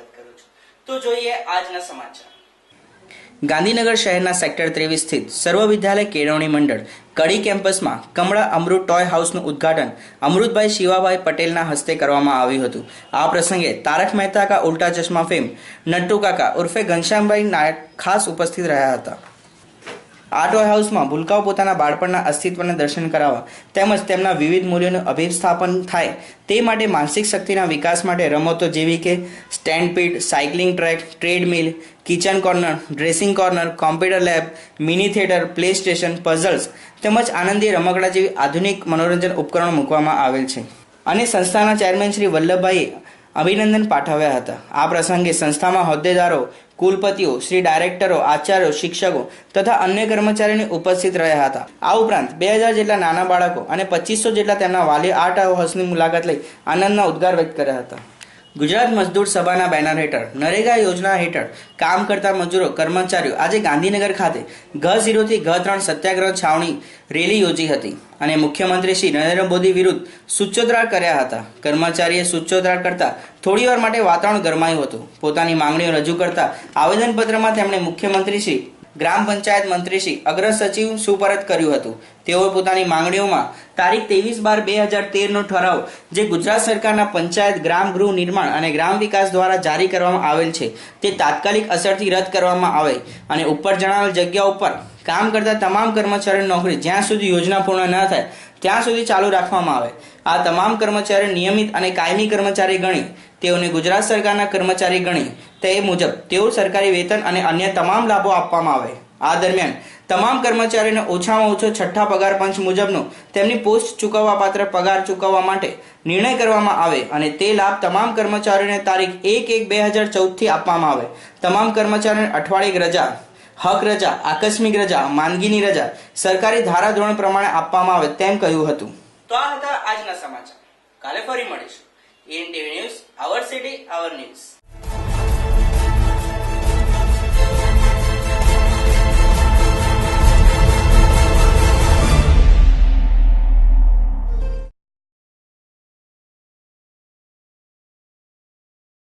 સ્વાગત કરું છું। તો જોઈએ આજના સમાચાર। ગાંધીનગર શહેરના સેક્ટર 23 સ્થિત સર્વ વિદ્યાલય કેળવણી મંડળ કડી કેમ્પસમાં કમળા અમૃત ટોય હાઉસનું ઉદ્ઘાટન અમૃતભાઈ શિવાભાઈ પટેલના હસ્તે કરવામાં આવ્યું હતું। આ પ્રસંગે તારક મહેતા કા ઉલ્ટા ચશ્મા ફેમ નટ્ટુ કાકા ઉર્ફે ઘનશ્યામભાઈ નાયક ખાસ ઉપસ્થિત રહ્યા હતા। આ ટોય હાઉસમાં ભૂલકાઓ પોતાના બાળપણના અસ્તિત્વને દર્શન કરાવવા તેમજ તેમના વિવિધ મૂલ્યોનું અભિસ્થાપન થાય તે માટે માનસિક શક્તિના વિકાસ માટે રમતો જેવી કે સ્ટેન્ડપીડ, cycling track, treadmill, kitchen corner, dressing corner, computer lab, mini theatre, play station, puzzles તેમજ આનંદી રમકડા જેવી આધુનિક મનોરંજન ઉપકરણો મૂકવામાં આવેલ છે અને સંસ્થાના ચેરમેન શ્રી વલ્લભભાઈએ અભિનંદન પાઠવ્યા હતા। આ પ્રસંગે સંસ્થામાં હોદ્દેદારો, કુલપતિઓ, શ્રી ડાયરેક્ટરો, આચાર્યો, શિક્ષકો તથા અન્ય કર્મચારીઓની ઉપસ્થિત રહ્યા હતા। આ ઉપરાંત 2000 જેટલા નાના બાળકો અને 2500 જેટલા તેમના વાલીઓ આ ટાઉન હાઉસની મુલાકાત લઈ આનંદના ઉદ્ગાર વ્યક્ત કર્યા હતા। ગુજરાત મજદૂર સભાના બેનર હેઠળ નરેગા યોજના હેઠળ કામ કરતા મજૂરો કર્મચારીઓ આજે ગાંધીનગર ખાતે G0 થી G3 સત્યાગ્રહ છાવણી રેલી યોજી હતી અને મુખ્યમંત્રી શ્રી નરેન્દ્ર મોદી વિરુદ્ધ સૂત્રોચ્ચાર કર્યા હતા। કર્મચારીએ સૂત્રોચ્ચાર કરતા થોડીવાર માટે વાતાવરણ ગરમાયું હતું। પોતાની માંગણીઓ રજૂ કરતા આવેદનપત્રમાં તેમણે મુખ્યમંત્રી શ્રી, ગ્રામ પંચાયત મંત્રી શ્રી, અગ્ર સચિવ સુપરત કર્યું હતું। તેઓએ પોતાની માંગણીઓમાં તારીખ 23/12/2013નો ઠરાવ જે ગુજરાત સરકારના પંચાયત, ગ્રામ ગૃહ નિર્માણ અને ગ્રામ વિકાસ દ્વારા જારી કરવામાં આવેલ છે તે તાત્કાલિક અસરથી રદ કરવામાં આવે અને ઉપર જણાવેલ જગ્યા ઉપર કામ કરતા તમામ કર્મચારીઓની નોકરી જ્યાં સુધી યોજના પૂર્ણ ન થાય ત્યાં સુધી ચાલુ રાખવામાં આવે। આ તમામ કર્મચારીઓ નિયમિત અને કાયમી કર્મચારી ગણી તેઓને ગુજરાત સરકારના કર્મચારી ગણી તે મુજબ તેઓ સરકારી વેતન અને અન્ય તમામ લાભો આપવામાં આવે। આ દરમિયાન તમામ કર્મચારીઓને ઓછામાં ઓછો છઠ્ઠા પગાર પંચ મુજબનો તેમની પોસ્ટ ચૂકવવાપાત્ર પગાર ચૂકવવા માટે નિર્ણય કરવામાં આવે અને તે લાભ તમામ કર્મચારીઓને તારીખ 1/1/2014 થી આપવામાં આવે। તમામ કર્મચારીઓને અઠવાડિક રજા, હક રજા, આકસ્મિક રજા, માંદગીની રજા સરકારી ધારાધોરણ પ્રમાણે આપવામાં આવે તેમ કહ્યું હતું। તો આ હતા આજના સમાચાર। કાલે ફરી મળીશું। ANTV news, our city, our news.